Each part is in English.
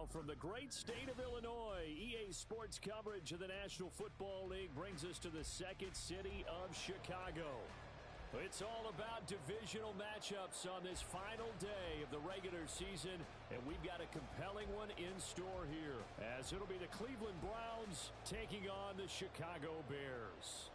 Now, from the great state of Illinois, EA Sports coverage of the National Football League brings us to the second city of Chicago. It's all about divisional matchups on this final day of the regular season, and we've got a compelling one in store here, as it'll be the Cleveland Browns taking on the Chicago Bears.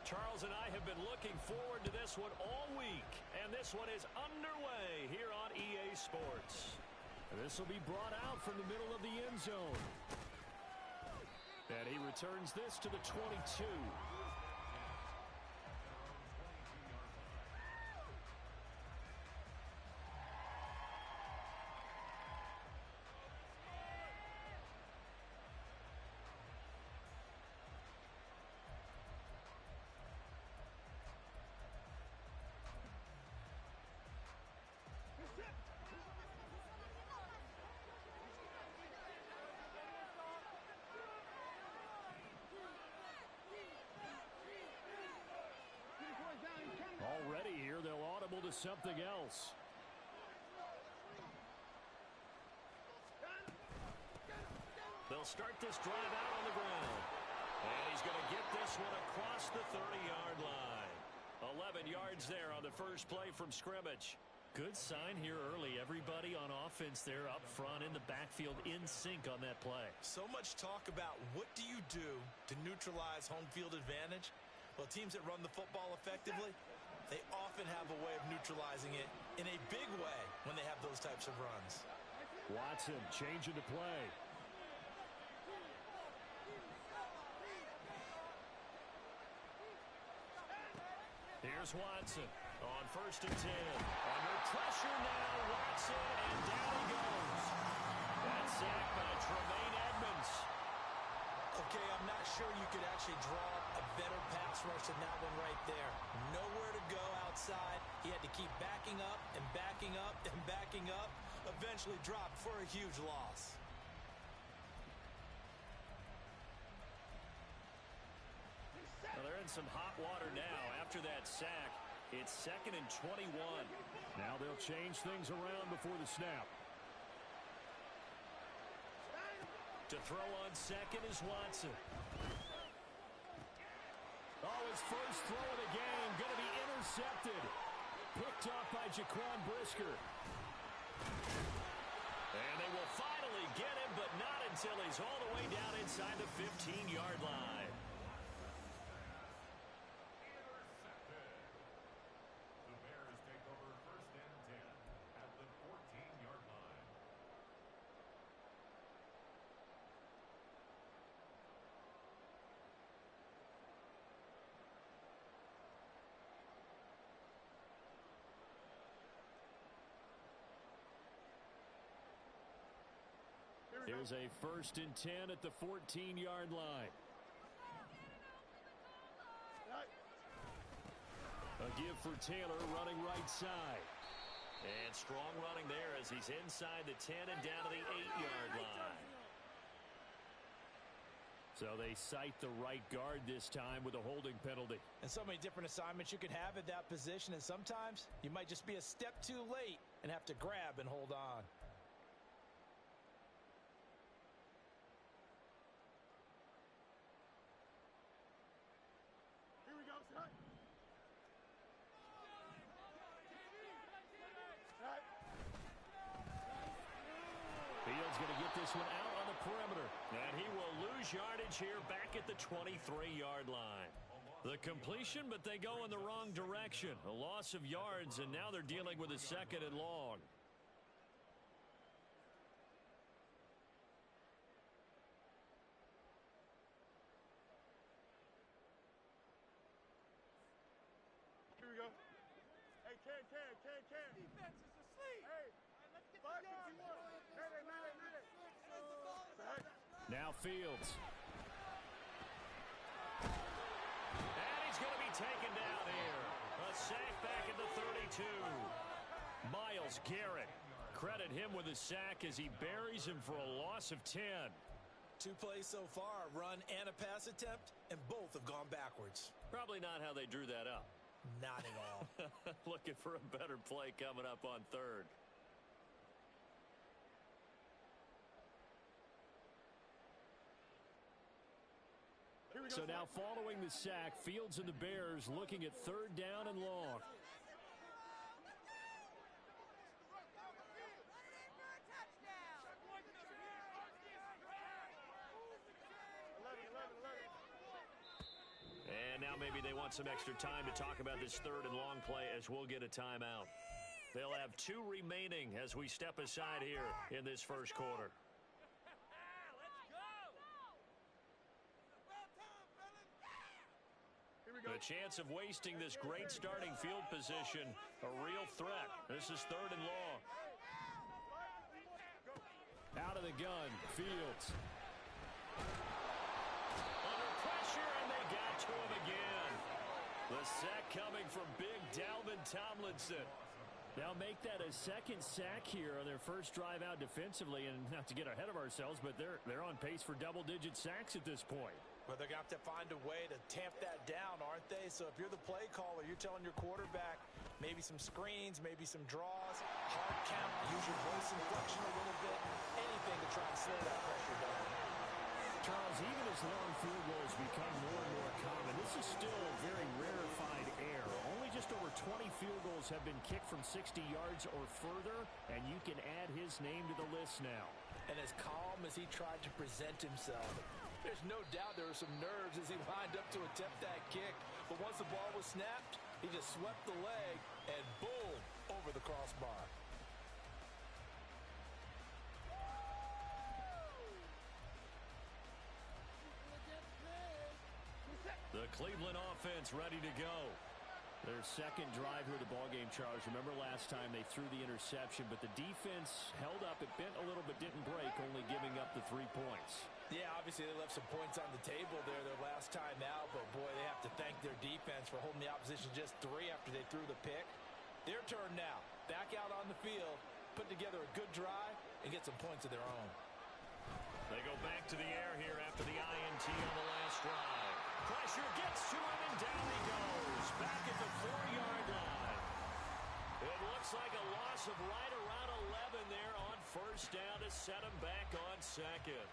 Charles and I have been looking forward to this one all week, and this one is underway here on EA Sports. This will be brought out from the middle of the end zone. And he returns this to the 22. Already here, they'll audible to something else. They'll start this drive out on the ground. And he's going to get this one across the 30-yard line. 11 yards there on the first play from scrimmage. Good sign here early. Everybody on offense there up front in the backfield in sync on that play. So much talk about what do you do to neutralize home field advantage? Well, teams that run the football effectively, they often have a way of neutralizing it in a big way when they have those types of runs. Watson changing the play. Here's Watson on 1st and 10. Under pressure now, Watson, and down he goes. That sack by Tremaine Edmonds. Okay, I'm not sure you could actually draw a better pass rush than that one right there. Nowhere to go outside. He had to keep backing up and backing up and backing up. Eventually dropped for a huge loss. Well, they're in some hot water now after that sack. It's 2nd and 21. Now they'll change things around before the snap. To throw on second is Watson. Oh, his first throw of the game going to be intercepted. Picked off by Jaquan Brisker. And they will finally get him, but not until he's all the way down inside the 15-yard line. The Bears take over 1st and 10 at the 14-yard line. Here's a 1st and 10 at the 14-yard line. A give for Taylor running right side. And strong running there as he's inside the 10 and down to the 8-yard line. So they cite the right guard this time with a holding penalty. And so many different assignments you can have at that position, and sometimes you might just be a step too late and have to grab and hold on. Here we go, son. Fields going to get this one out on the perimeter. And he will lose yardage here back at the 23-yard line. The completion, but they go in the wrong direction. A loss of yards, and now they're dealing with a 2nd and long. Here we go. Hey, Ken. Defense is asleep. Hey, Let's get Buck, the yard. if you want. Minute. Send the ball. Now Fields. And he's going to be taken down here. A sack back at the 32. Myles Garrett. Credit him with a sack as he buries him for a loss of 10. 2 plays so far, a run and a pass attempt, and both have gone backwards. Probably not how they drew that up. Not at all. Looking for a better play coming up on third. So now following the sack, Fields and the Bears looking at 3rd down and long. And now maybe they want some extra time to talk about this 3rd and long play as we'll get a timeout. They'll have 2 remaining as we step aside here in this first quarter. The chance of wasting this great starting field position, a real threat. This is 3rd and long. Out of the gun, Fields. Under pressure, and they got to him again. The sack coming from big Dalvin Tomlinson. Now make that a 2nd sack here on their first drive out defensively, and not to get ahead of ourselves, but they're on pace for double-digit sacks at this point. But they're going to have to find a way to tamp that down, aren't they? So if you're the play caller, you're telling your quarterback maybe some screens, maybe some draws, hard count, use your voice inflection a little bit, anything to try and slow that pressure down. Charles, even as long field goals become more and more common, this is still a very rarefied air. Only just over 20 field goals have been kicked from 60 yards or further, and you can add his name to the list now. And as calm as he tried to present himself, there's no doubt there were some nerves as he lined up to attempt that kick. But once the ball was snapped, he just swept the leg and boom, over the crossbar. The Cleveland offense ready to go. Their second drive here of the ballgame, Charles. Remember last time they threw the interception, but the defense held up. It bent a little but didn't break, only giving up the 3 points. Yeah, obviously they left some points on the table there their last time out, but boy, they have to thank their defense for holding the opposition just 3 after they threw the pick. Their turn now. Back out on the field, put together a good drive, and get some points of their own. They go back to the air here after the INT on the last drive. Pressure gets to him, and down he goes. Back at the 4-yard line. It looks like a loss of right around 11 there on first down to set him back on second.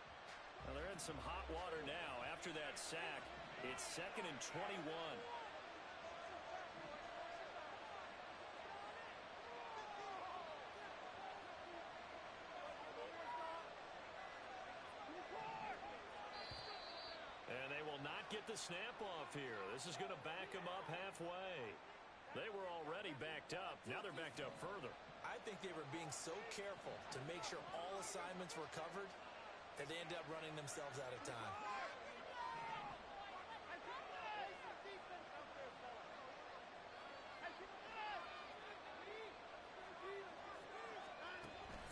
Well, they're in some hot water now. After that sack, it's 2nd and 21. And they will not get the snap off here. This is going to back them up halfway. They were already backed up. Now they're backed up further. I think they were being so careful to make sure all assignments were covered that they ended up running themselves out of time.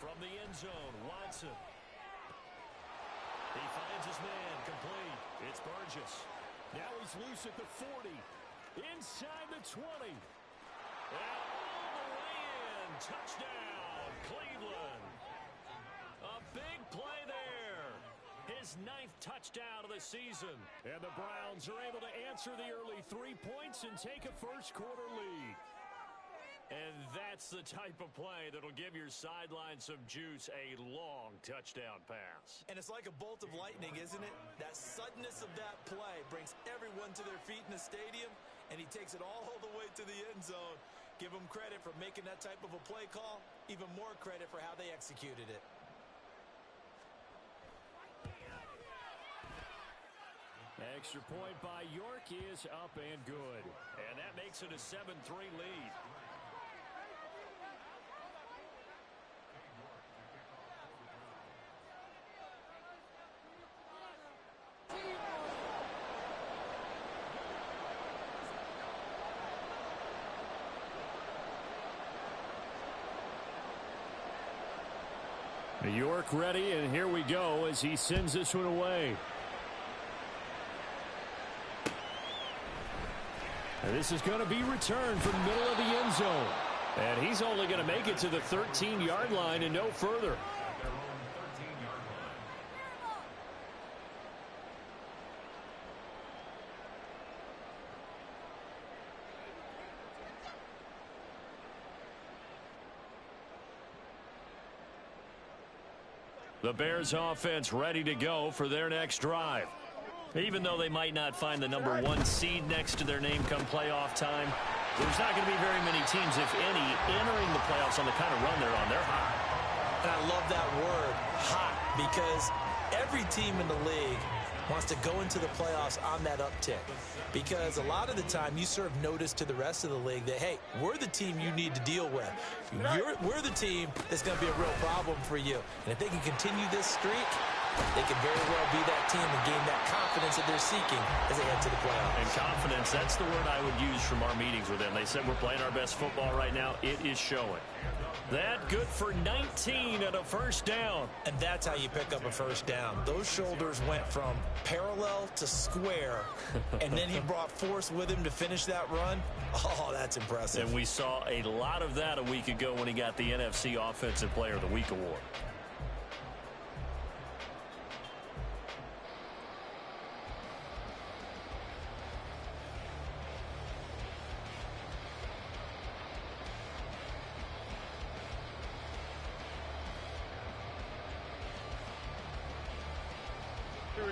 From the end zone, Watson. He finds his man, complete. It's Burgess. Now he's loose at the 40. Inside the 20. And all the way in. Touchdown, Cleveland. A big play there. His 9th touchdown of the season. And the Browns are able to answer the early 3 points and take a first quarter lead. And that's the type of play that'll give your sideline some juice, a long touchdown pass. And it's like a bolt of lightning, isn't it? That suddenness of that play brings everyone to their feet in the stadium, and he takes it all the way to the end zone. Give him credit for making that type of a play call, even more credit for how they executed it. Extra point by York is up and good. And that makes it a 7-3 lead. York ready, and here we go as he sends this one away. And this is going to be returned from the middle of the end zone. And he's only going to make it to the 13-yard line and no further. The Bears offense ready to go for their next drive. Even though they might not find the number 1 seed next to their name come playoff time, there's not going to be very many teams, if any, entering the playoffs on the kind of run they're on. They're hot. And I love that word, hot, because every team in the league wants to go into the playoffs on that uptick. Because a lot of the time you serve notice to the rest of the league that, hey, we're the team you need to deal with. We're the team that's going to be a real problem for you. And if they can continue this streak, they can very well be that team and gain that confidence that they're seeking as they head to the playoffs. And confidence, that's the word I would use from our meetings with them. They said we're playing our best football right now. It is showing. That good for 19 and a first down. And that's how you pick up a first down. Those shoulders went from parallel to square, and then he brought force with him to finish that run. Oh, that's impressive. And we saw a lot of that a week ago when he got the NFC Offensive Player of the Week award.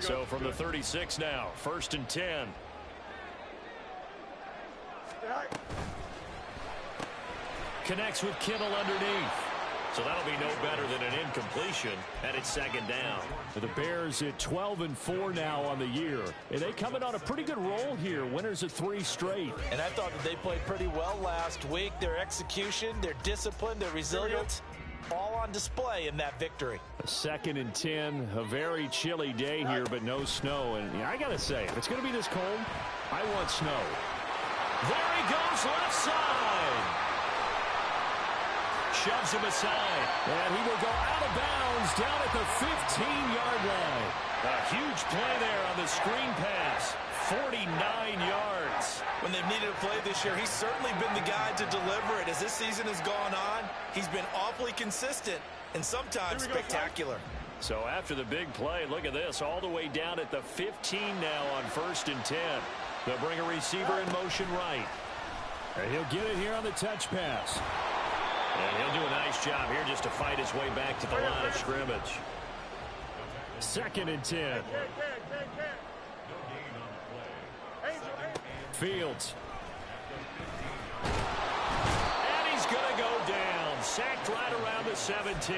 So from the 36 now, 1st and 10. Connects with Kittle underneath. So that'll be no better than an incompletion, and it's 2nd down. The Bears at 12-4 now on the year. And they coming on a pretty good roll here. Winners of 3 straight. And I thought that they played pretty well last week. Their execution, their discipline, their resilience, all on display in that victory. 2nd and 10, a very chilly day here, but no snow. And I got to say, if it's going to be this cold, I want snow. There he goes, left side. Shoves him aside, and he will go out of bounds down at the 15-yard line. A huge play there on the screen pass. 49 yards. When they've needed a play this year, he's certainly been the guy to deliver it. As this season has gone on, he's been awfully consistent and sometimes spectacular. So after the big play, look at this, all the way down at the 15 now on 1st and 10. They'll bring a receiver in motion right. And he'll get it here on the touch pass. And he'll do a nice job here just to fight his way back to the line of scrimmage. 2nd and 10. Fields. And he's going to go down. Sacked right around the 17.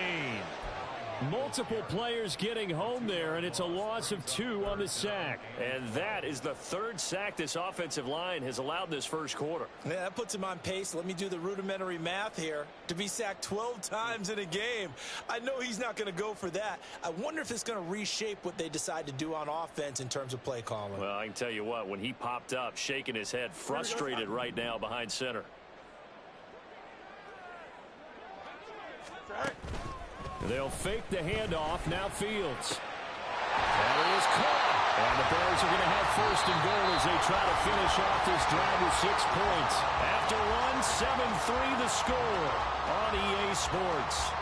Multiple players getting home there, and it's a loss of 2 on the sack. And that is the 3rd sack this offensive line has allowed in this first quarter. Yeah, that puts him on pace. Let me do the rudimentary math here. To be sacked 12 times in a game. I know he's not going to go for that. I wonder if it's going to reshape what they decide to do on offense in terms of play calling. Well, I can tell you what, when he popped up, shaking his head, frustrated right now behind center. They'll fake the handoff. Now Fields. That is caught. And the Bears are going to have 1st and goal as they try to finish off this drive with 6 points. After one, 7-3 the score on EA Sports.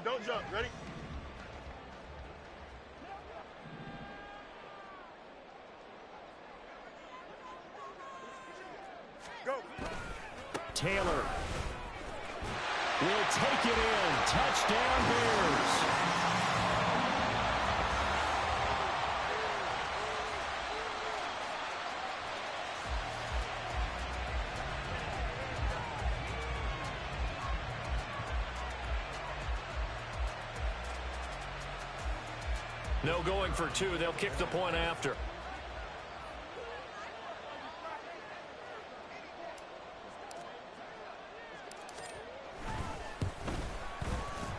Don't jump. Ready? Go. Taylor will take it in. Touchdown Bears. No going for 2. They'll kick the point after.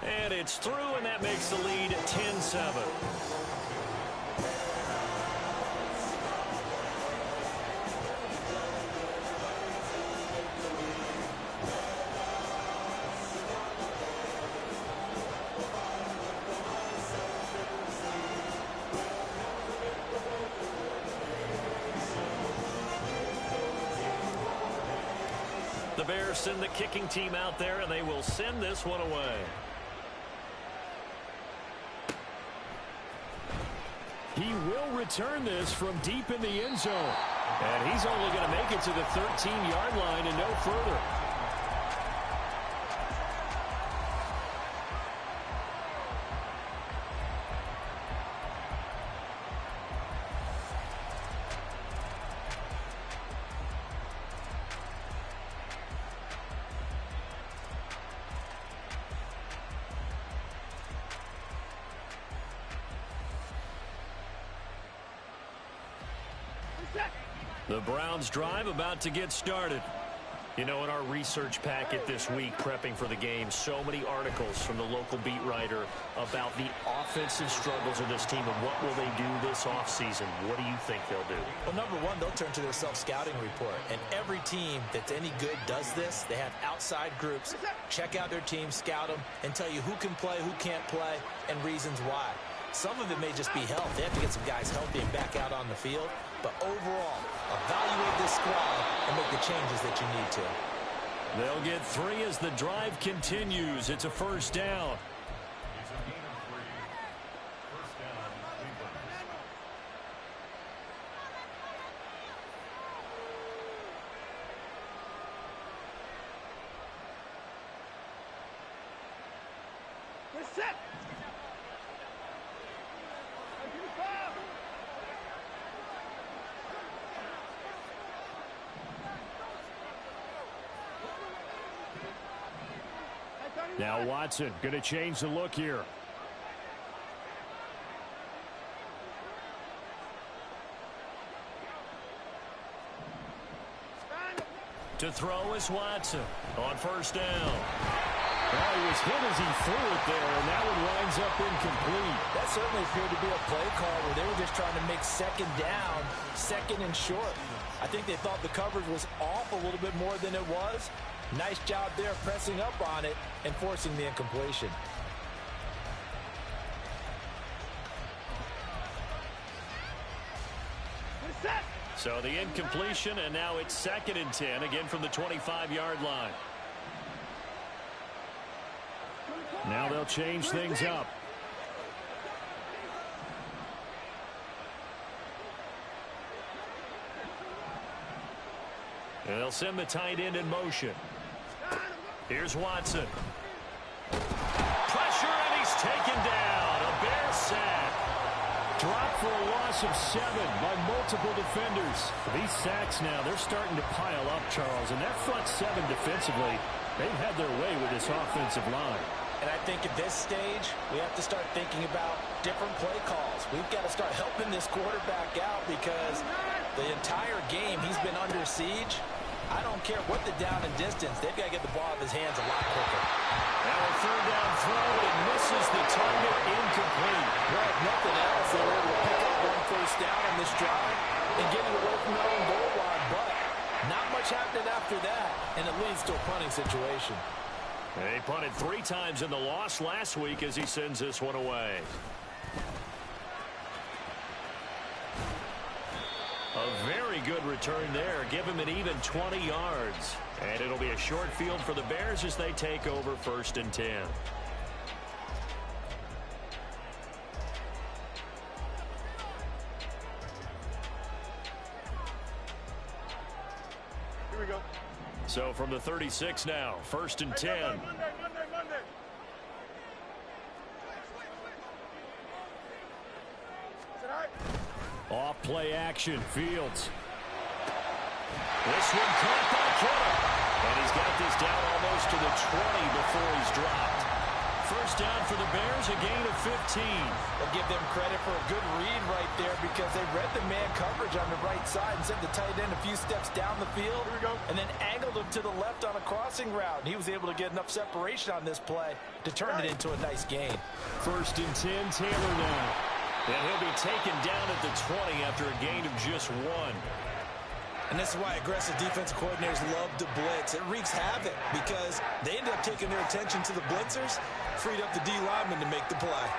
And it's through, and that makes the lead 10-7. The Bears send the kicking team out there, and they will send this one away. He will return this from deep in the end zone. And he's only going to make it to the 13-yard line and no further. The Browns drive about to get started. You know, in our research packet this week, prepping for the game, so many articles from the local beat writer about the offensive struggles of this team and what will they do this offseason. What do you think they'll do? Well, number one, they'll turn to their self-scouting report. And every team that's any good does this. They have outside groups, check out their team, scout them, and tell you who can play, who can't play, and reasons why. Some of it may just be health. They have to get some guys healthy and back out on the field. But overall, evaluate this squad and make the changes that you need to. They'll get 3 as the drive continues. It's a first down. It's a gain of 3. First down, Cleveland. We're set. Now Watson going to change the look here. To throw is Watson on first down. Oh, he was hit as he threw it there, and that one winds up incomplete. That certainly appeared to be a play call where they were just trying to make second down, second and short. I think they thought the coverage was off a little bit more than it was. Nice job there pressing up on it and forcing the incompletion. So the incompletion, and now it's 2nd and 10, again from the 25-yard line. Now they'll change things up. And they'll send the tight end in motion. Here's Watson. Pressure, and he's taken down. A Bear sack. Dropped for a loss of 7 by multiple defenders. These sacks now, they're starting to pile up, Charles. And that front 7 defensively, they've had their way with this offensive line. And I think at this stage, we have to start thinking about different play calls. We've got to start helping this quarterback out because the entire game he's been under siege. I don't care what the down and distance. They've got to get the ball out of his hands a lot quicker. Now a 3rd down throw, and it misses the target, incomplete. Well, if nothing else, they were able to pick up 1 first down on this drive and get it away from their own goal line. But not much happened after that, and it leads to a punting situation. They punted 3 times in the loss last week as he sends this one away. A very good return there. Give him an even 20 yards. And it'll be a short field for the Bears as they take over 1st and 10. Here we go. So from the 36 now, 1st and 10. Monday. Is it all right? Off play action, Fields. This one caught by Kittle. And he's got this down almost to the 20 before he's dropped. First down for the Bears, a gain of 15. I'll give them credit for a good read right there because they read the man coverage on the right side and sent the tight end a few steps down the field. Here we go. And then angled him to the left on a crossing route. And he was able to get enough separation on this play to turn it into a nice gain. 1st and 10, Taylor now. And he'll be taken down at the 20 after a gain of just 1. And this is why aggressive defensive coordinators love to blitz. It wreaks havoc because they end up taking their attention to the blitzers, freed up the D lineman to make the play.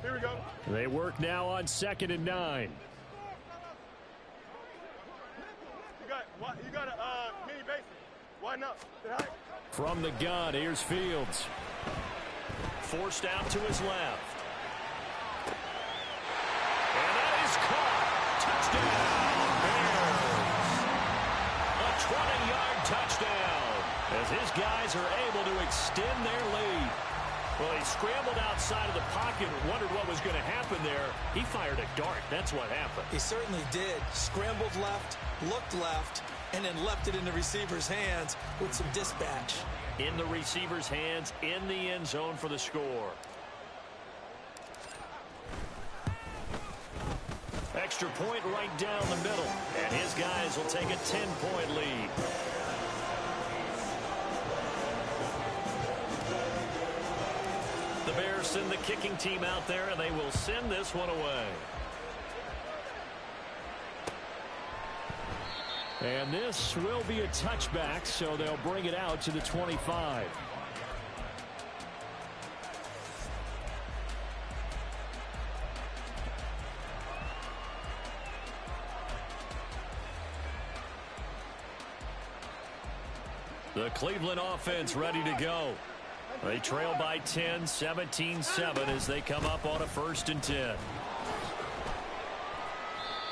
Here we go. They work now on 2nd and 9. You got it. From the gun, here's Fields. Forced out to his left. And that is caught. Touchdown, Bears. A 20-yard touchdown as his guys are able to extend their lead. Well, he scrambled outside of the pocket and wondered what was going to happen there. He fired a dart. That's what happened. He certainly did. Scrambled left, looked left, and then left it in the receiver's hands with some dispatch. In the receiver's hands, in the end zone for the score. Extra point right down the middle. And his guys will take a 10-point lead. The Bears send the kicking team out there, and they will send this one away. And this will be a touchback, so they'll bring it out to the 25. The Cleveland offense ready to go. They trail by 10, 17-7 as they come up on a 1st and 10.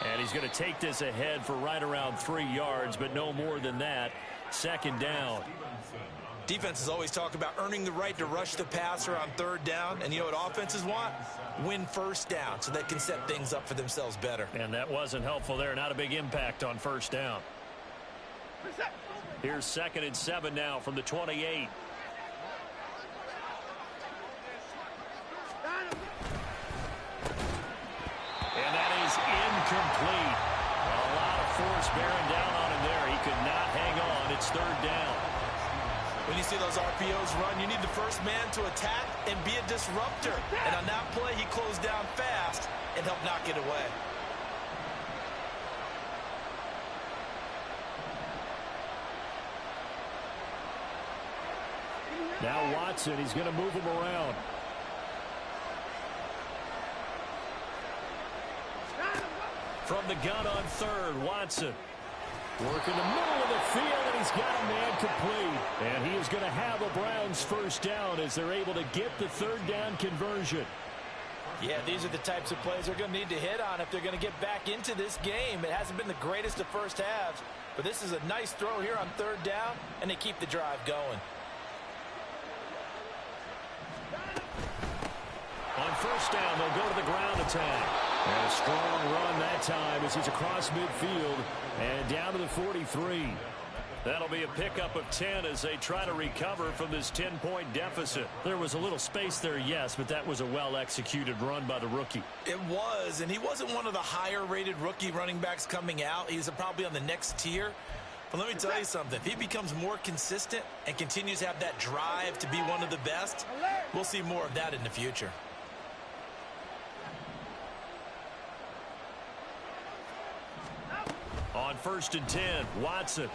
And he's going to take this ahead for right around 3 yards, but no more than that. 2nd down. Defenses always talk about earning the right to rush the passer on 3rd down. And you know what offenses want? Win 1st down so they can set things up for themselves better. And that wasn't helpful there. Not a big impact on 1st down. Here's 2nd and 7 now from the 28. And that is incomplete. A lot of force bearing down on him there. He could not hang on. It's 3rd down. When you see those RPOs run, you need the first man to attack and be a disruptor. And on that play, he closed down fast and helped knock it away. Now Watson, he's going to move him around. From the gun on 3rd, Watson. Working the middle of the field, and he's got a man complete. And he is going to have a Browns 1st down as they're able to get the 3rd down conversion. Yeah, these are the types of plays they're going to need to hit on if they're going to get back into this game. It hasn't been the greatest of first halves, but this is a nice throw here on 3rd down, and they keep the drive going. On 1st down, they'll go to the ground attack. And a strong run that time as he's across midfield and down to the 43. That'll be a pickup of 10 as they try to recover from this 10-point deficit. There was a little space there, yes, but that was a well-executed run by the rookie. It was, and he wasn't one of the higher-rated rookie running backs coming out. He's probably on the next tier. But let me tell you something. If he becomes more consistent and continues to have that drive to be one of the best, we'll see more of that in the future. On 1st and 10, Watson.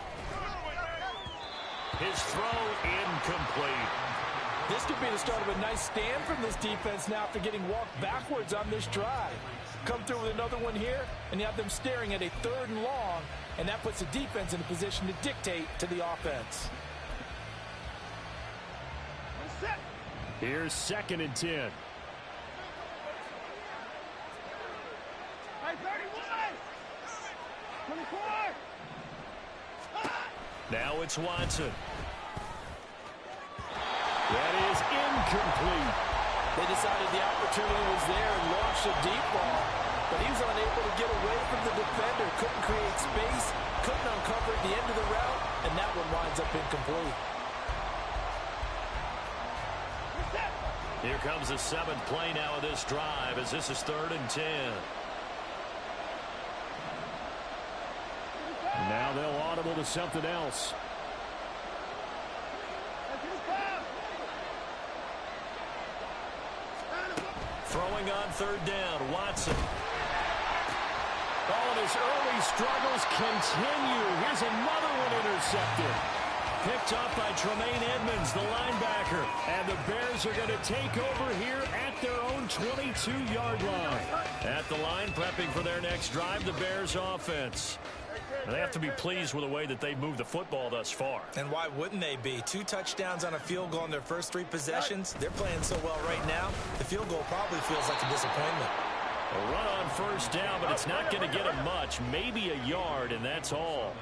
His throw incomplete. This could be the start of a nice stand from this defense now after getting walked backwards on this drive. Come through with another one here, and you have them staring at a 3rd and long, and that puts the defense in a position to dictate to the offense. Here's 2nd and 10. Now it's Watson. That is incomplete. They decided the opportunity was there and launched a deep ball, but he was unable to get away from the defender, couldn't create space, couldn't uncover at the end of the route, and that one winds up incomplete. Here comes the 7th play now of this drive as this is 3rd and 10. Now they'll audible to something else. Throwing on 3rd down, Watson. Oh, and his early struggles continue. Here's another one intercepted. Picked up by Tremaine Edmonds, the linebacker. And the Bears are going to take over here at their own 22-yard line. At the line, prepping for their next drive, the Bears offense. They have to be pleased with the way that they've moved the football thus far. And why wouldn't they be? 2 touchdowns on a field goal in their first 3 possessions. They're playing so well right now, the field goal probably feels like a disappointment. A run on first down, but it's not going to get him much. Maybe a yard, and that's all.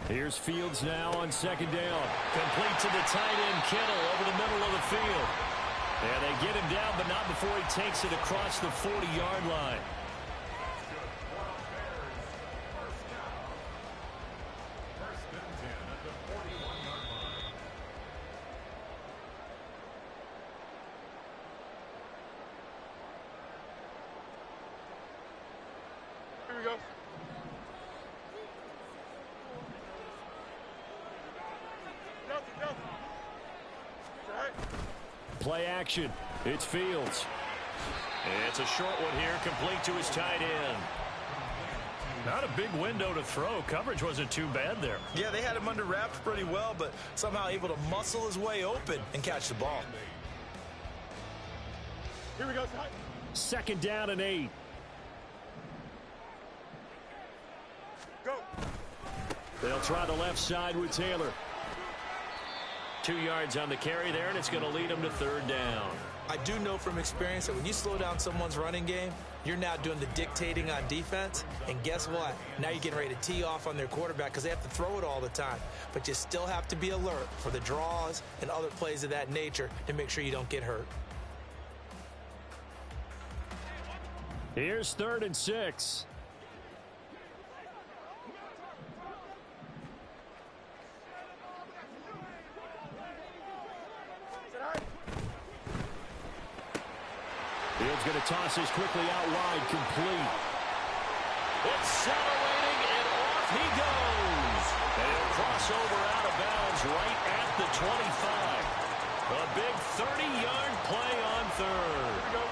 Here's Fields now on second down. Complete to the tight end, Kittle, over the middle of the field. And they get him down, but not before he takes it across the 40-yard line. Here we go. Play action. It's Fields. It's a short one here, complete to his tight end. Not a big window to throw. Coverage wasn't too bad there. Yeah, they had him under wraps pretty well, but somehow able to muscle his way open and catch the ball. Here we go. Second down and 8. Go. They'll try the left side with Taylor. 2 yards on the carry there, and it's going to lead them to third down. I do know from experience that when you slow down someone's running game, you're now doing the dictating on defense. And guess what? Now you're getting ready to tee off on their quarterback because they have to throw it all the time. But you still have to be alert for the draws and other plays of that nature to make sure you don't get hurt. Here's 3rd and 6. Fields going to toss this quickly out wide, complete. Accelerating, and off he goes. And he'll cross over out of bounds right at the 25. A big 30-yard play on third. Here we go.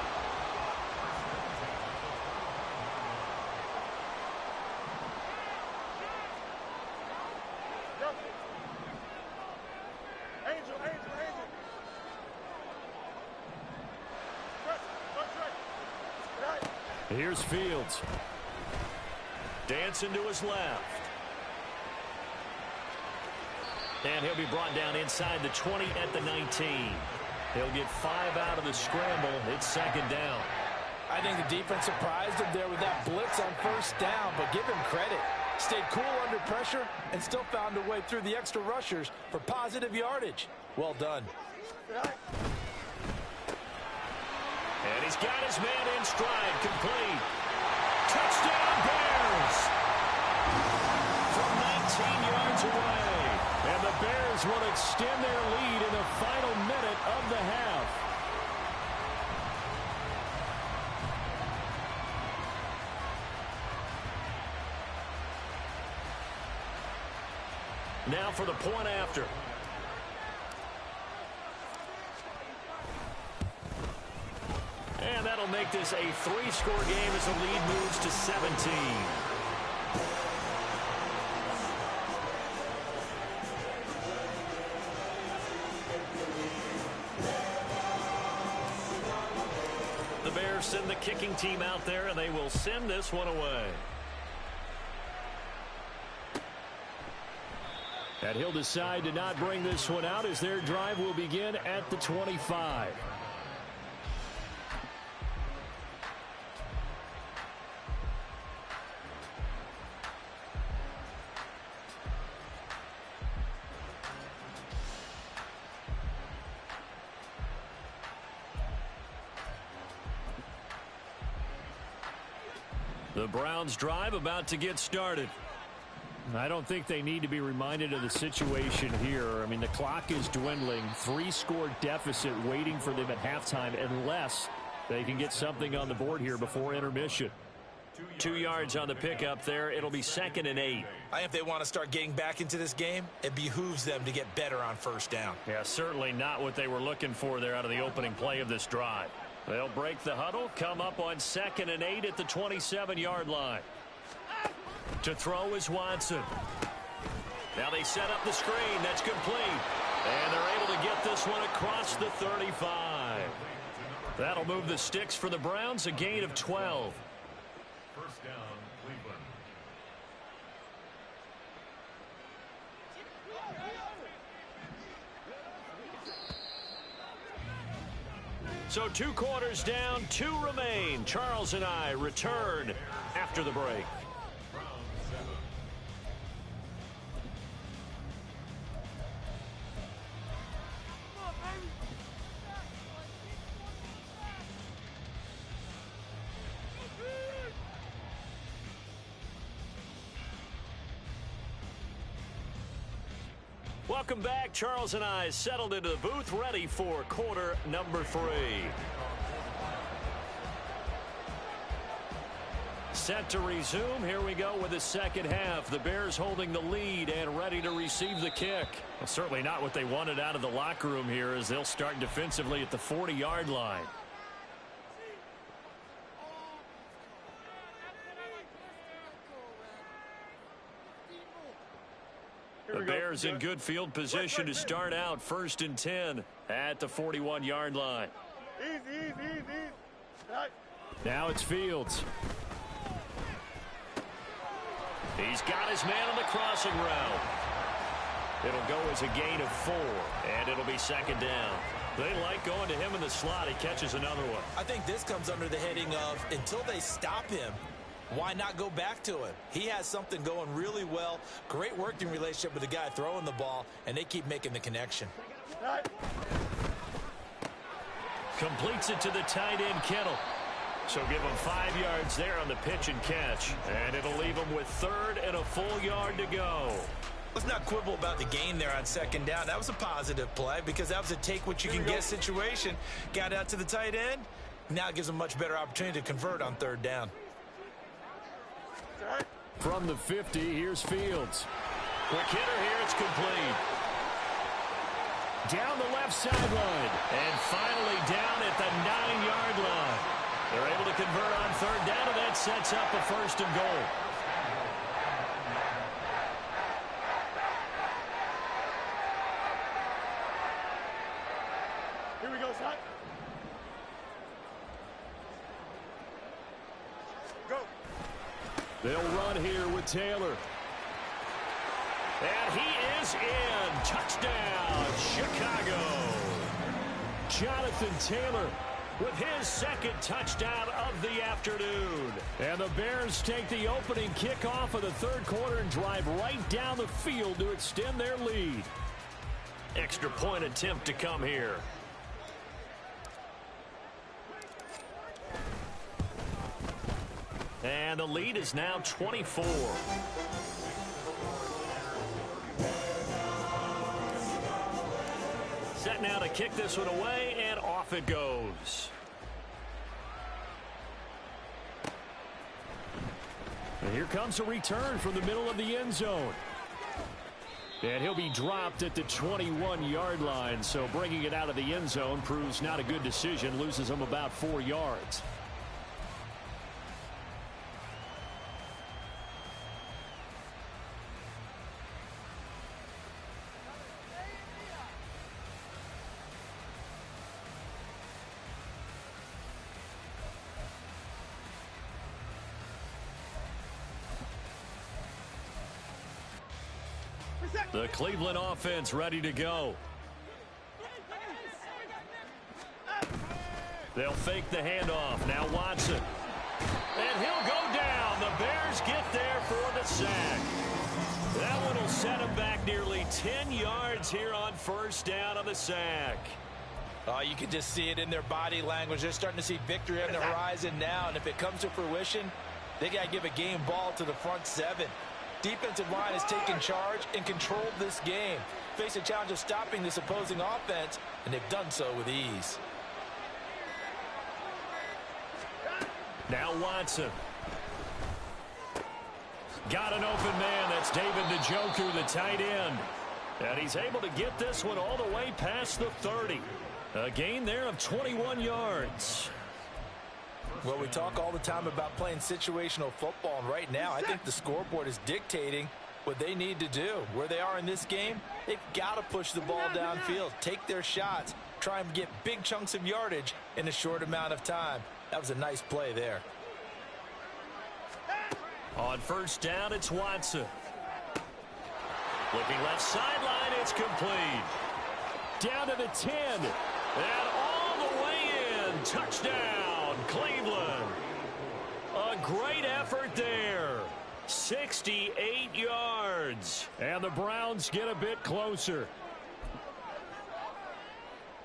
Here's Fields. Dancing to his left. And he'll be brought down inside the 20 at the 19. He'll get 5 out of the scramble. It's second down. I think the defense surprised him there with that blitz on first down, but give him credit. Stayed cool under pressure and still found a way through the extra rushers for positive yardage. Well done. And he's got his man in stride, complete. Touchdown, Bears! From 19 yards away. And the Bears will extend their lead in the final minute of the half. Now for the point after. And that'll make this a 3-score game as the lead moves to 17. The Bears send the kicking team out there, and they will send this one away. And he'll decide to not bring this one out as their drive will begin at the 25. The Browns drive about to get started. I don't think they need to be reminded of the situation here. I mean, the clock is dwindling. 3-score deficit waiting for them at halftime unless they can get something on the board here before intermission. 2 yards on the pickup there. It'll be 2nd and 8. I think if they want to start getting back into this game, it behooves them to get better on first down. Yeah, certainly not what they were looking for there out of the opening play of this drive. They'll break the huddle, come up on 2nd and 8 at the 27-yard line. To throw is Watson. Now they set up the screen. That's complete. And they're able to get this one across the 35. That'll move the sticks for the Browns, a gain of 12. First down, Cleveland. So 2 quarters down, 2 remain. Charles and I return after the break. Welcome back. Charles and I settled into the booth, ready for quarter number 3. Set to resume. Here we go with the second half. The Bears holding the lead and ready to receive the kick. Well, certainly not what they wanted out of the locker room here, as they'll start defensively at the 40-yard line. The Bears in good field position to start out, 1st and 10 at the 41-yard line. Easy. Now it's Fields. He's got his man on the crossing route. It'll go as a gain of 4, and it'll be second down. They like going to him in the slot. He catches another one. I think this comes under the heading of, until they stop him, why not go back to him? He has something going really well. Great working relationship with the guy throwing the ball, and they keep making the connection. Completes it to the tight end, Kittle. So give him 5 yards there on the pitch and catch, and it'll leave him with 3rd and a full yard to go. Let's not quibble about the gain there on second down. That was a positive play because that was a take-what-you-can-get situation. Got out to the tight end. Now it gives them a much better opportunity to convert on 3rd down. From the 50, here's Fields. Quick hitter here, it's complete. Down the left sideline, and finally down at the 9-yard line. They're able to convert on 3rd down, and that sets up a 1st and goal. Here we go, son. Go. They'll run here with Taylor. And he is in. Touchdown, Chicago. Jonathan Taylor with his 2nd touchdown of the afternoon. And the Bears take the opening kickoff of the 3rd quarter and drive right down the field to extend their lead. Extra point attempt to come here. And the lead is now 24. Set now to kick this one away, and off it goes. And here comes a return from the middle of the end zone. And he'll be dropped at the 21-yard line, so bringing it out of the end zone proves not a good decision, loses him about 4 yards. The Cleveland offense ready to go. They'll fake the handoff. Now Watson. And he'll go down. The Bears get there for the sack. That one will set him back nearly 10 yards here on 1st down on the sack. Oh, you can just see it in their body language. They're starting to see victory on the horizon now, and if it comes to fruition, they got to give a game ball to the front 7. Defensive line has taken charge and controlled this game. Face a challenge of stopping this opposing offense, and they've done so with ease. Now Watson. Got an open man. That's David Njoku, the tight end. And he's able to get this one all the way past the 30. A gain there of 21 yards. Well, we talk all the time about playing situational football, and right now I think the scoreboard is dictating what they need to do. Where they are in this game, they've got to push the ball downfield, take their shots, try and get big chunks of yardage in a short amount of time. That was a nice play there. On first down, it's Watson. Looking left sideline, it's complete. Down to the 10. And all the way in. Touchdown, Cleveland. A great effort there. 68 yards. And the Browns get a bit closer.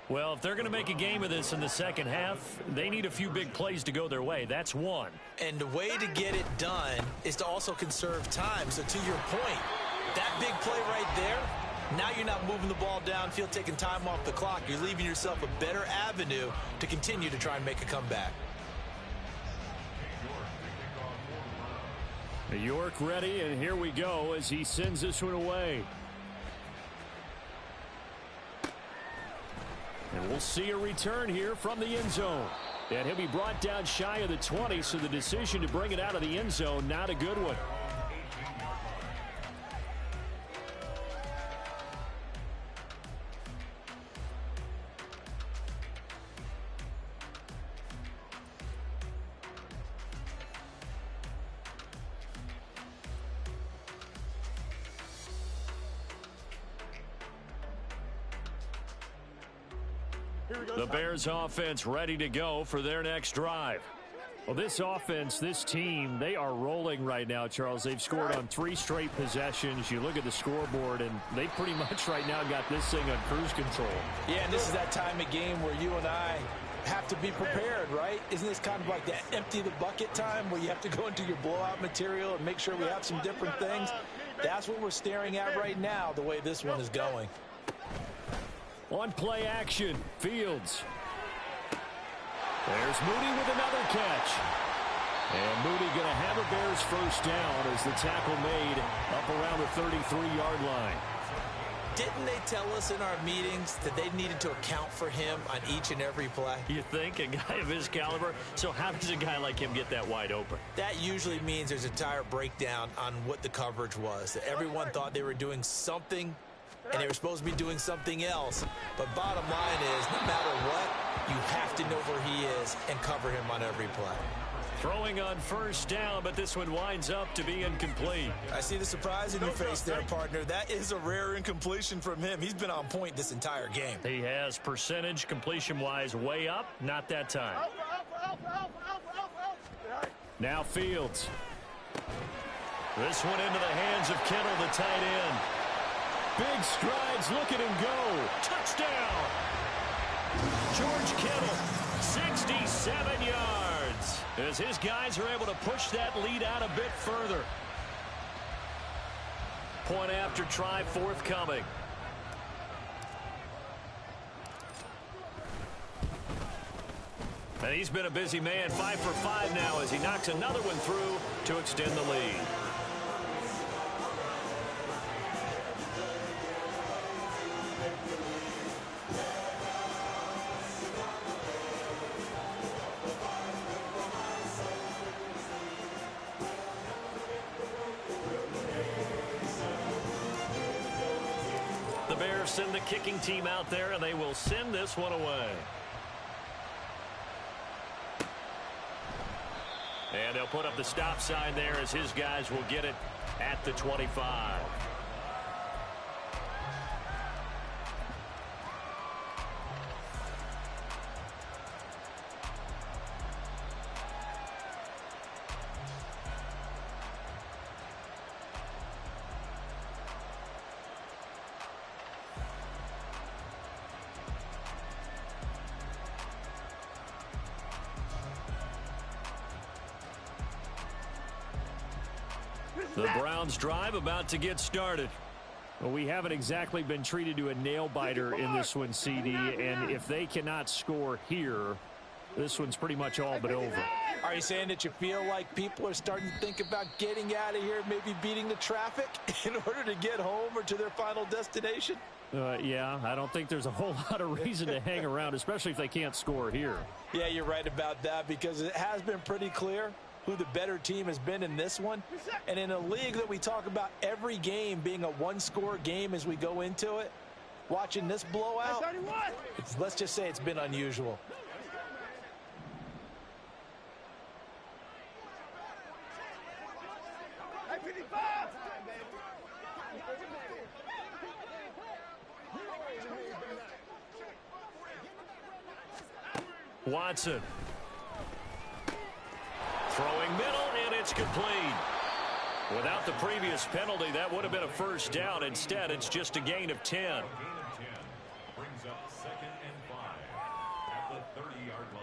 Well, if they're going to make a game of this in the second half, they need a few big plays to go their way. That's one. And the way to get it done is to also conserve time. So to your point, that big play right there, now you're not moving the ball downfield, taking time off the clock. You're leaving yourself a better avenue to continue to try and make a comeback. York ready, and here we go as he sends this one away. And we'll see a return here from the end zone. And he'll be brought down shy of the 20, so the decision to bring it out of the end zone, not a good one. The Bears offense ready to go for their next drive. Well, this offense, this team, they are rolling right now, Charles. They've scored on 3 straight possessions. You look at the scoreboard, and they pretty much right now got this thing on cruise control. Yeah, and this is that time of game where you and I have to be prepared, right? Isn't this kind of like that empty the bucket time where you have to go into your blowout material and make sure we have some different things? That's what we're staring at right now, the way this one is going. On play action, Fields. There's Moody with another catch. And Moody going to have a Bears first down as the tackle made up around the 33-yard line. Didn't they tell us in our meetings that they needed to account for him on each and every play? You think? A guy of his caliber? So how does a guy like him get that wide open? That usually means there's a entire breakdown on what the coverage was. That everyone thought they were doing something, and they were supposed to be doing something else. But bottom line is, no matter what, you have to know where he is and cover him on every play. Throwing on first down, but this one winds up to be incomplete. I see the surprise in your face there, partner. That is a rare incompletion from him. He's been on point this entire game. He has percentage completion-wise way up, not that time. Now Fields. This one into the hands of Kittle, the tight end. Big strides, look at him go. Touchdown! George Kittle, 67 yards. As his guys are able to push that lead out a bit further. Point after try forthcoming. And he's been a busy man, 5 for 5 now as he knocks another one through to extend the lead. The Bears send the kicking team out there, and they will send this one away. And they'll put up the stop sign there as his guys will get it at the 25. The Browns drive about to get started. Well, we haven't exactly been treated to a nail-biter in this one, CD, and if they cannot score here, this one's pretty much all but over. Are you saying that you feel like people are starting to think about getting out of here, maybe beating the traffic in order to get home or to their final destination? Yeah, I don't think there's a whole lot of reason to hang around, especially if they can't score here. Yeah, you're right about that because it has been pretty clear who the better team has been in this one. And in a league that we talk about every game being a one-score game as we go into it, watching this blowout, let's just say it's been unusual. Watson. Throwing middle, and it's complete. Without the previous penalty, that would have been a first down. Instead, it's just a gain of 10. Gain of 10 brings up 2nd and 5 at the 30-yard line.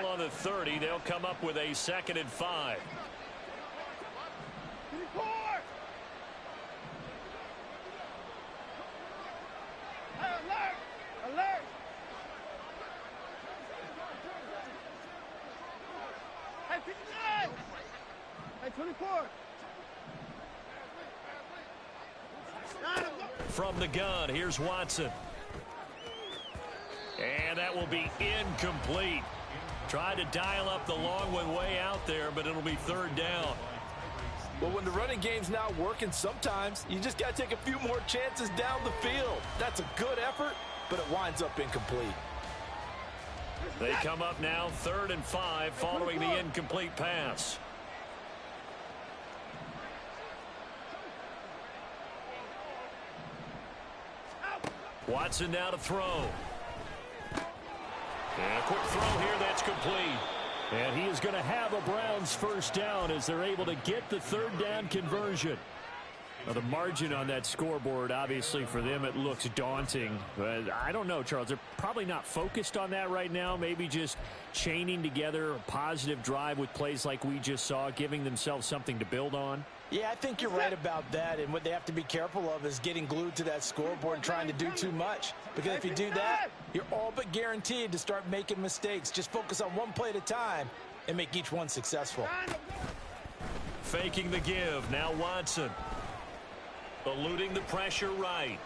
Ball on the 30. They'll come up with a 2nd and 5. From the gun, here's Watson. And that will be incomplete. Tried to dial up the long one way out there, but it'll be 3rd down. Well, when the running game's not working, sometimes you just got to take a few more chances down the field. That's a good effort, but it winds up incomplete. They come up now 3rd and 5 following the incomplete pass. Watson now to throw. And a quick throw here, that's complete. And he is going to have a Browns first down as they're able to get the 3rd down conversion. Now, the margin on that scoreboard, obviously, for them, it looks daunting. But I don't know, Charles. They're probably not focused on that right now. Maybe just chaining together a positive drive with plays like we just saw, giving themselves something to build on. Yeah, I think you're right about that. And what they have to be careful of is getting glued to that scoreboard and trying to do too much. Because if you do that, you're all but guaranteed to start making mistakes. Just focus on one play at a time and make each one successful. Faking the give. Now Watson. Eluding the pressure right.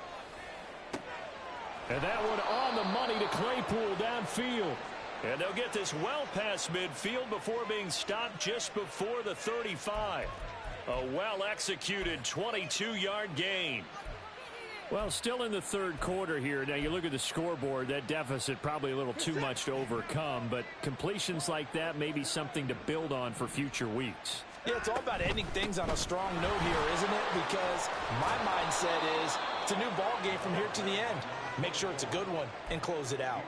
And that one on the money to Claypool downfield. And they'll get this well past midfield before being stopped just before the 35. A well-executed 22-yard gain. Well, still in the 3rd quarter here. Now, you look at the scoreboard, that deficit probably a little too much to overcome, but completions like that may be something to build on for future weeks. Yeah, it's all about ending things on a strong note here, isn't it? Because my mindset is it's a new ball game from here to the end. Make sure it's a good one and close it out.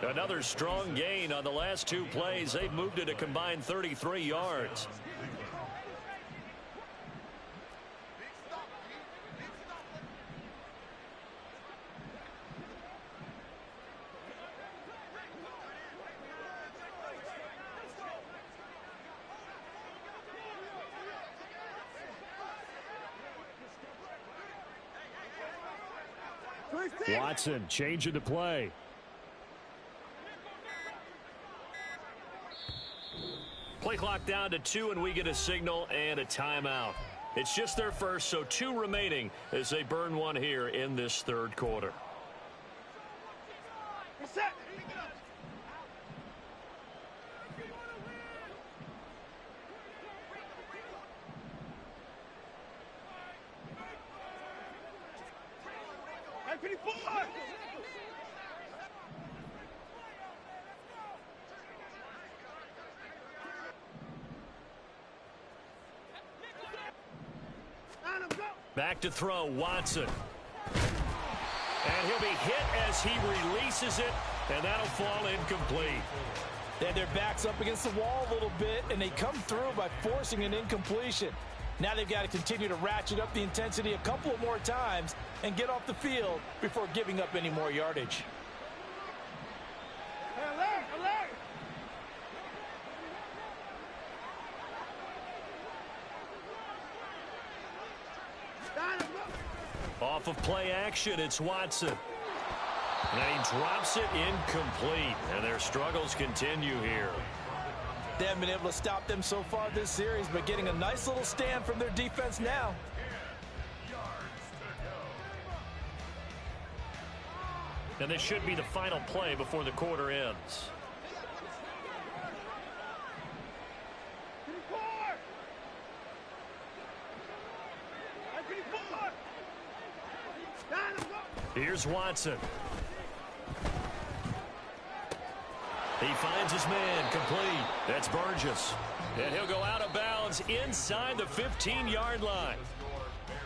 Another strong gain on the last 2 plays. They've moved it a combined 33 yards. Watson changing the play. Play clock down to 2, and we get a signal and a timeout. It's just their first, so 2 remaining as they burn one here in this 3rd quarter. Back to throw, Watson. And he'll be hit as he releases it, and that'll fall incomplete. They had their backs up against the wall a little bit, and they come through by forcing an incompletion. Now they've got to continue to ratchet up the intensity a couple of more times and get off the field before giving up any more yardage. Off of play action, it's Watson. And he drops it incomplete, and their struggles continue here. They haven't been able to stop them so far this series, but getting a nice little stand from their defense now. And this should be the final play before the quarter ends. Here's Watson. He finds his man complete. That's Burgess. And he'll go out of bounds inside the 15-yard line.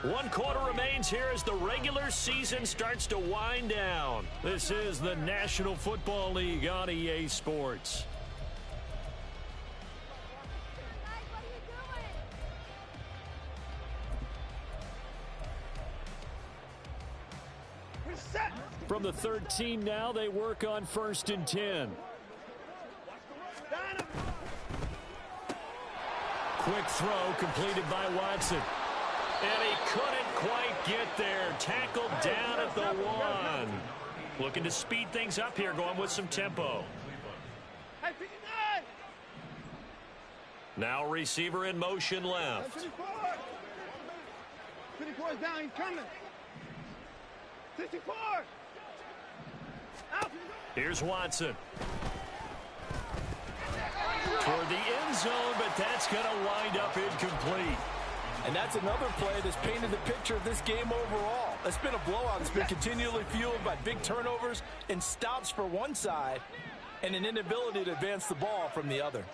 1 quarter remains here as the regular season starts to wind down. This is the National Football League on EA Sports. From the 13 now, they work on 1st and 10. Quick throw completed by Watson. And he couldn't quite get there. Tackled down at the 1. Looking to speed things up here, going with some tempo. Now receiver in motion left. 54 is down, he's coming. 64. Here's Watson. Toward the end zone, but that's going to wind up incomplete. And that's another play that's painted the picture of this game overall. It's been a blowout. It's been continually fueled by big turnovers and stops for one side and an inability to advance the ball from the other.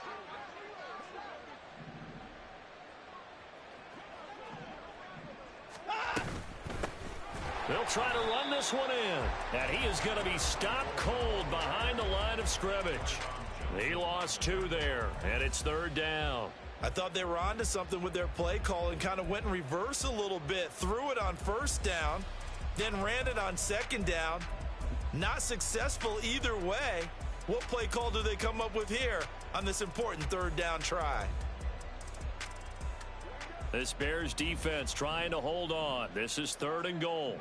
They'll try to run this one in. And he is going to be stopped cold behind the line of scrimmage. He lost 2 there, and it's 3rd down. I thought they were onto something with their play call and kind of went in reverse a little bit. Threw it on 1st down, then ran it on 2nd down. Not successful either way. What play call do they come up with here on this important 3rd down try? This Bears defense trying to hold on. This is 3rd and goal.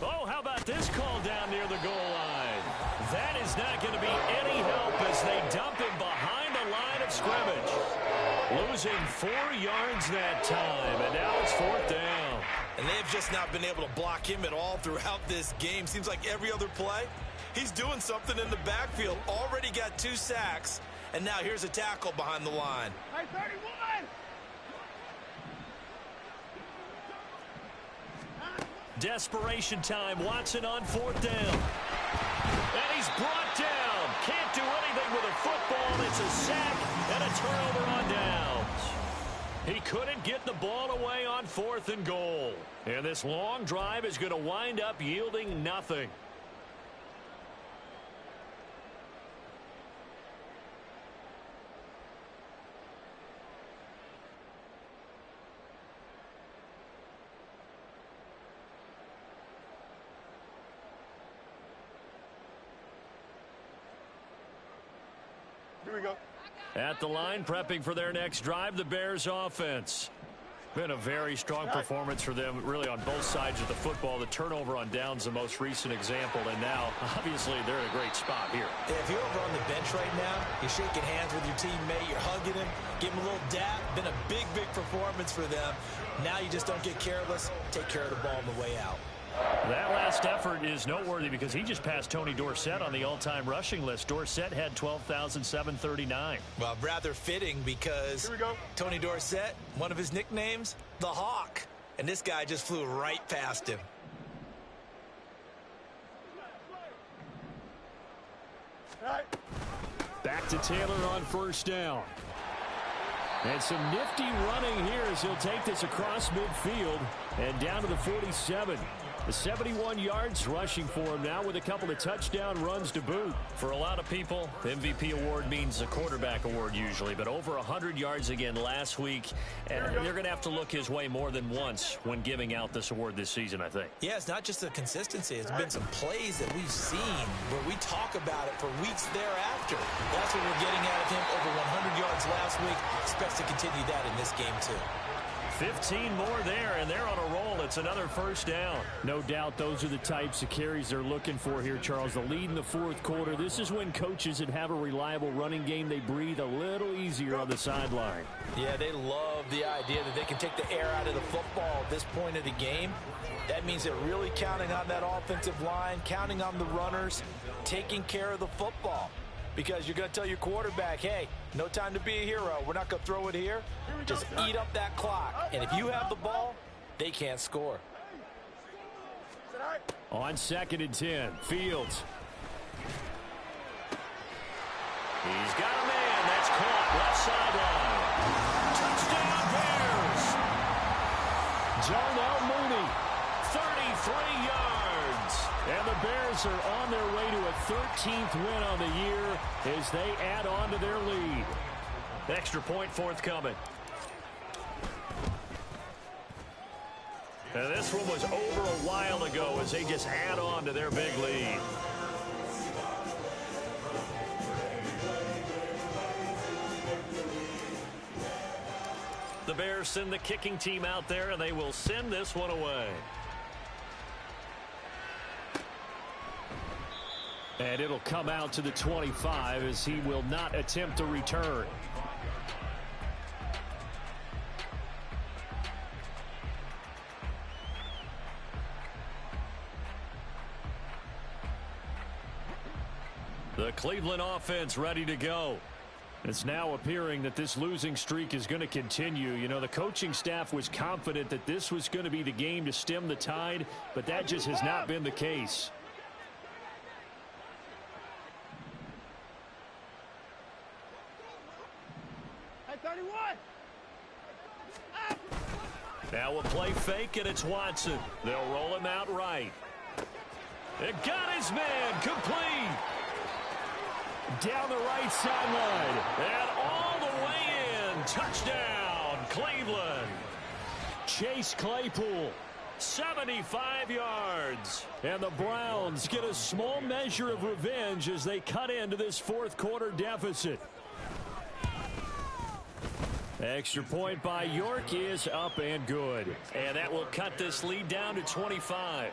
Oh, how about this call down near the goal line? That is not going to be any help as they dump him behind the line of scrimmage. Losing 4 yards that time, and now it's 4th down. And they have just not been able to block him at all throughout this game. Seems like every other play, he's doing something in the backfield. Already got 2 sacks, and now here's a tackle behind the line. 31. Desperation time. Watson on 4th down. And he's brought down. Can't do anything with a football. It's a sack and a turnover on downs. He couldn't get the ball away on 4th and goal. And this long drive is going to wind up yielding nothing. Here we go. At the line, prepping for their next drive, the Bears offense. Been a very strong performance for them, really, on both sides of the football. The turnover on downs, the most recent example, and now, obviously, they're in a great spot here. Yeah, if you're over on the bench right now, you're shaking hands with your teammate, you're hugging him, give him a little dap. Been a big, big performance for them. Now you just don't get careless. Take care of the ball on the way out. That last effort is noteworthy because he just passed Tony Dorsett on the all-time rushing list. Dorsett had 12,739. Well, rather fitting because Tony Dorsett, one of his nicknames, the Hawk. And this guy just flew right past him. Back to Taylor on 1st down. And some nifty running here as he'll take this across midfield and down to the 47. The 71 yards rushing for him now with a couple of touchdown runs to boot. For a lot of people, the MVP award means a quarterback award usually, but over 100 yards again last week, and they're going to have to look his way more than once when giving out this award this season, I think. Yeah, it's not just the consistency. It's been some plays that we've seen where we talk about it for weeks thereafter. That's what we're getting out of him. Over 100 yards last week. Expects to continue that in this game, too. 15 more there, and they're on a roll. It's another 1st down. No doubt those are the types of carries they're looking for here, Charles. The lead in the 4th quarter. This is when coaches that have a reliable running game, they breathe a little easier on the sideline. Yeah, they love the idea that they can take the air out of the football at this point of the game. That means they're really counting on that offensive line, counting on the runners, taking care of the football. because you're going to tell your quarterback, hey, no time to be a hero. We're not going to throw it here. Just eat up that clock. And if you have the ball, they can't score. On 2nd and 10, Fields. He's got a man. That's caught left sideline. Touchdown Bears. Darnell Mooney, 33 yards. And the Bears are on their way to a 13th win on the year as they add on to their lead. Extra point forthcoming. And this one was over a while ago as they just add on to their big lead. The Bears send the kicking team out there, and they will send this one away. And it'll come out to the 25 as he will not attempt to return. The Cleveland offense ready to go. It's now appearing that this losing streak is going to continue. You know, the coaching staff was confident that this was going to be the game to stem the tide, but that just has not been the case. Hey, 31. Now we'll play fake, and it's Watson. They'll roll him out right. It got his man complete. Down the right sideline. And all the way in. Touchdown, Cleveland. Chase Claypool, 75 yards. And the Browns get a small measure of revenge as they cut into this fourth quarter deficit. Extra point by York is up and good. And that will cut this lead down to 25.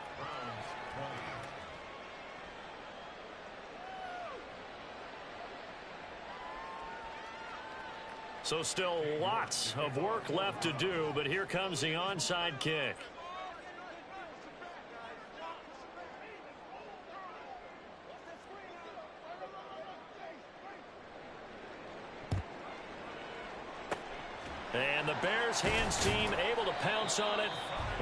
So still lots of work left to do, but here comes the onside kick. And the Bears hands team able to pounce on it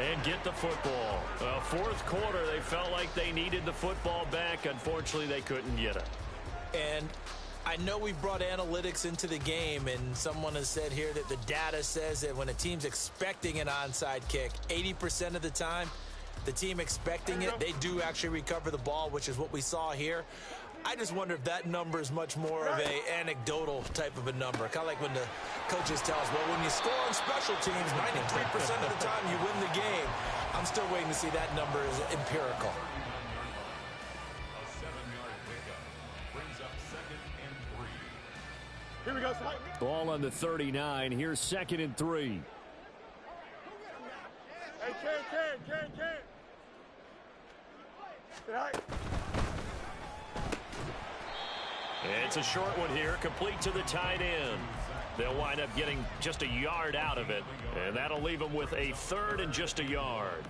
and get the football. Fourth quarter, they felt like they needed the football back. Unfortunately, they couldn't get it. And I know we've brought analytics into the game, and someone has said here that the data says that when a team's expecting an onside kick, 80% of the time, the team expecting it, they do actually recover the ball, which is what we saw here. I just wonder if that number is much more of a anecdotal type of a number. Kind of like when the coaches tell us, well, when you score on special teams, 93% of the time you win the game. I'm still waiting to see that number is empirical. Here we go. Ball on the 39. Here's 2nd and 3. Hey, Ken. It's a short one here, complete to the tight end. They'll wind up getting just a yard out of it, and that'll leave them with a 3rd and just a yard.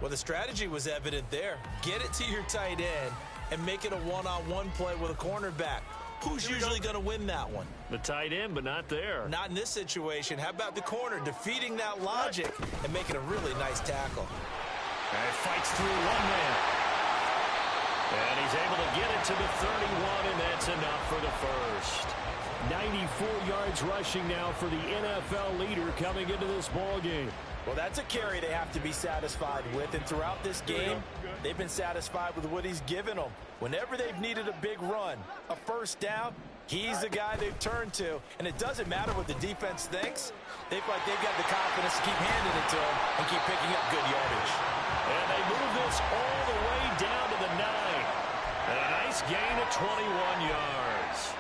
Well, the strategy was evident there. Get it to your tight end and make it a one-on-one play with a cornerback. Who's usually going to win that one? The tight end, but not there. Not in this situation. How about the corner defeating that logic and making a really nice tackle? And he fights through one man. And he's able to get it to the 31, and that's enough for the first. 94 yards rushing now for the NFL leader coming into this ball game. Well, that's a carry they have to be satisfied with, and throughout this game, they've been satisfied with what he's given them. Whenever they've needed a big run, a first down, he's the guy they've turned to. And it doesn't matter what the defense thinks. They feel like they've got the confidence to keep handing it to him and keep picking up good yardage. And they move this all the way down to the 9. And a nice gain of 21 yards.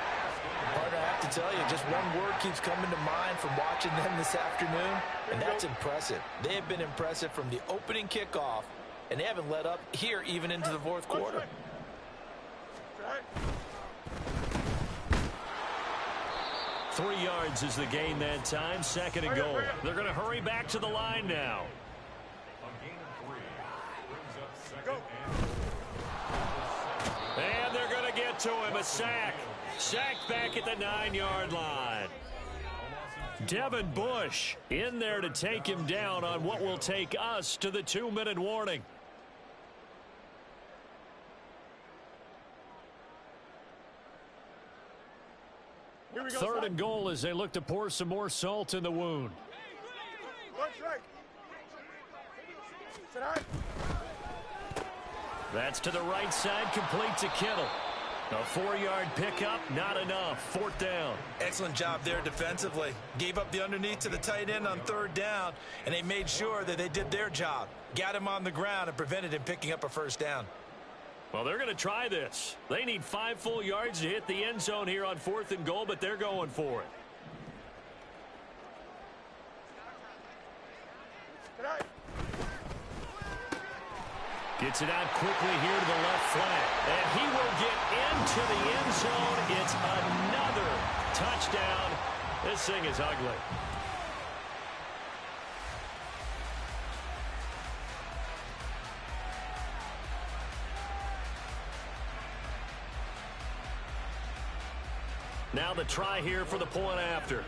Partner, I have to tell you, just one word keeps coming to mind from watching them this afternoon, and that's impressive. They have been impressive from the opening kickoff, and they haven't let up here even into the fourth quarter. 3 yards is the gain that time. 2nd and goal. They're going to hurry back to the line now. A gain of 3 brings up 2nd and And they're going to get to him. A sack. Sacked back at the 9-yard line. Devin Bush in there to take him down on what will take us to the 2-minute warning. Third and goal as they look to pour some more salt in the wound. That's to the right side, complete to Kittle. A 4-yard pickup, not enough. 4th down. Excellent job there defensively. Gave up the underneath to the tight end on 3rd down, and they made sure that they did their job. Got him on the ground and prevented him picking up a 1st down. Well, they're going to try this. They need 5 full yards to hit the end zone here on 4th and goal, but they're going for it. Gets it out quickly here to the left flank. And he will get into the end zone. It's another touchdown. This thing is ugly. Now the try here for the point after.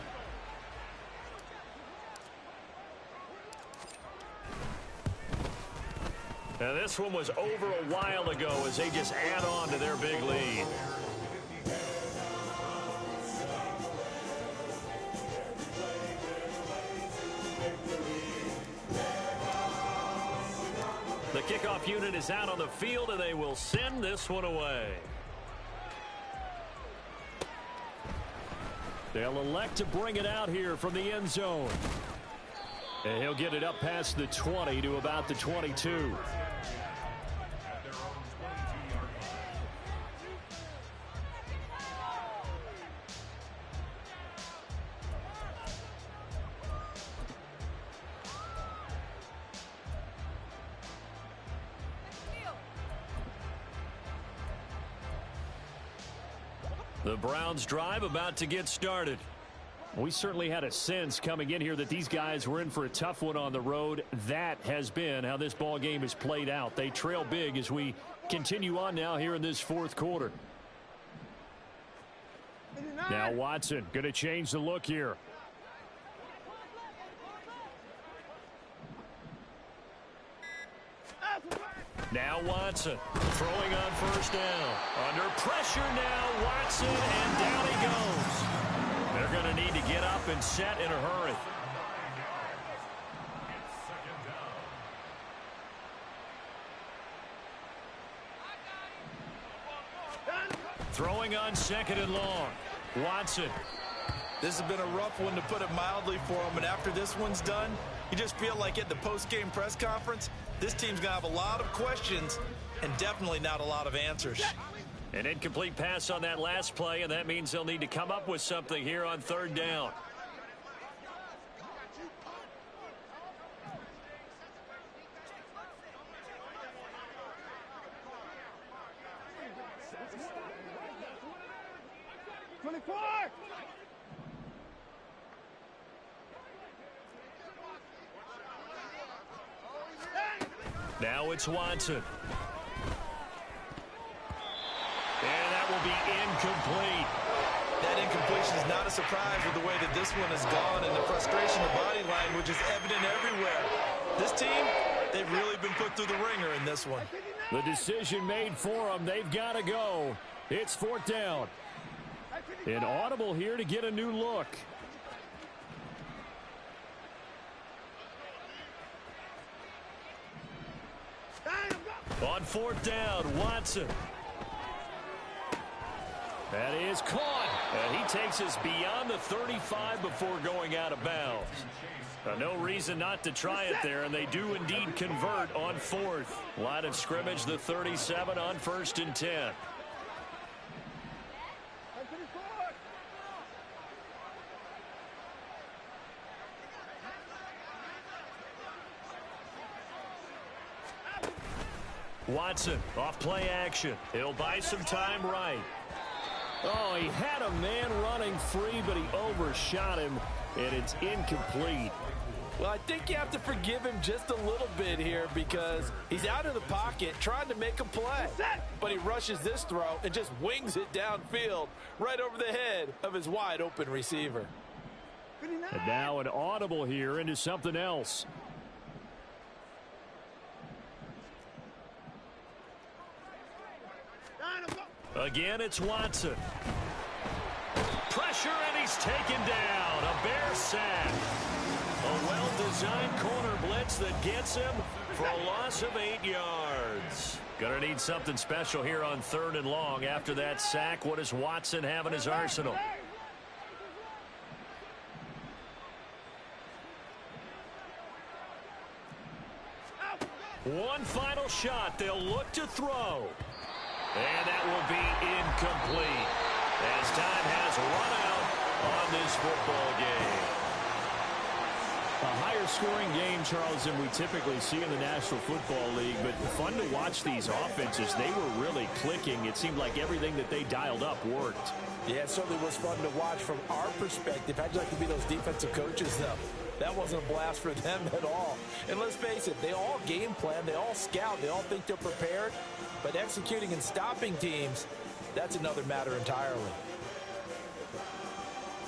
Now this one was over a while ago as they just add on to their big lead. The kickoff unit is out on the field, and they will send this one away. They'll elect to bring it out here from the end zone. And he'll get it up past the 20 to about the 22. The Browns drive about to get started. We certainly had a sense coming in here that these guys were in for a tough one on the road. That has been how this ball game has played out. They trail big as we continue on now here in this 4th quarter. Now Watson going to change the look here. Now Watson throwing on 1st down. Under pressure now, Watson, and down he goes. They're going to need to get up and set in a hurry. Throwing on 2nd and long. Watson. This has been a rough one, to put it mildly, for him. And after this one's done, you just feel like at the post-game press conference, this team's going to have a lot of questions and definitely not a lot of answers. An incomplete pass on that last play, and that means they'll need to come up with something here on 3rd down. Now it's Watson. And that will be incomplete. That incompletion is not a surprise with the way that this one has gone, and the frustration of body language is evident everywhere. This team, they've really been put through the ringer in this one. The decision made for them. They've got to go. It's 4th down. An audible here to get a new look. On 4th down, Watson. That is caught. And he takes us beyond the 35 before going out of bounds. No reason not to try it there, and they do indeed convert on 4th. Line of scrimmage, the 37 on 1st and 10. Watson off play action. He'll buy some time right. Oh, he had a man running free, but he overshot him, and it's incomplete. Well, I think you have to forgive him just a little bit here because he's out of the pocket trying to make a play. But he rushes this throw and just wings it downfield right over the head of his wide-open receiver. And now an audible here into something else. Again, it's Watson. Pressure, and he's taken down. A Bear sack. A well-designed corner blitz that gets him for a loss of 8 yards. Gonna need something special here on 3rd and long. After that sack, what does Watson have in his arsenal? One final shot. They'll look to throw. And that will be incomplete as time has run out on this football game. A higher scoring game, Charles, than we typically see in the National Football League, but fun to watch these offenses. They were really clicking. It seemed like everything that they dialed up worked. Yeah, it certainly was fun to watch from our perspective. How'd you like to be those defensive coaches, though? That wasn't a blast for them at all. And let's face it, they all game plan, they all scout, they all think they're prepared. But executing and stopping teams, that's another matter entirely.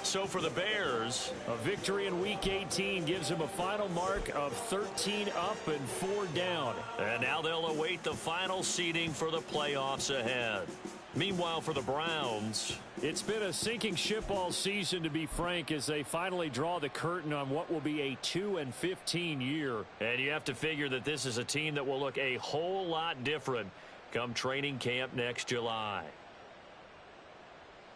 So for the Bears, a victory in Week 18 gives them a final mark of 13 up and 4 down. And now they'll await the final seeding for the playoffs ahead. Meanwhile, for the Browns, it's been a sinking ship all season, to be frank, as they finally draw the curtain on what will be a 2-15 year. And you have to figure that this is a team that will look a whole lot different come training camp next July.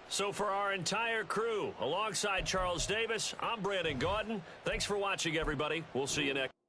So for our entire crew, alongside Charles Davis, I'm Brandon Gaudin. Thanks for watching, everybody. We'll see you next.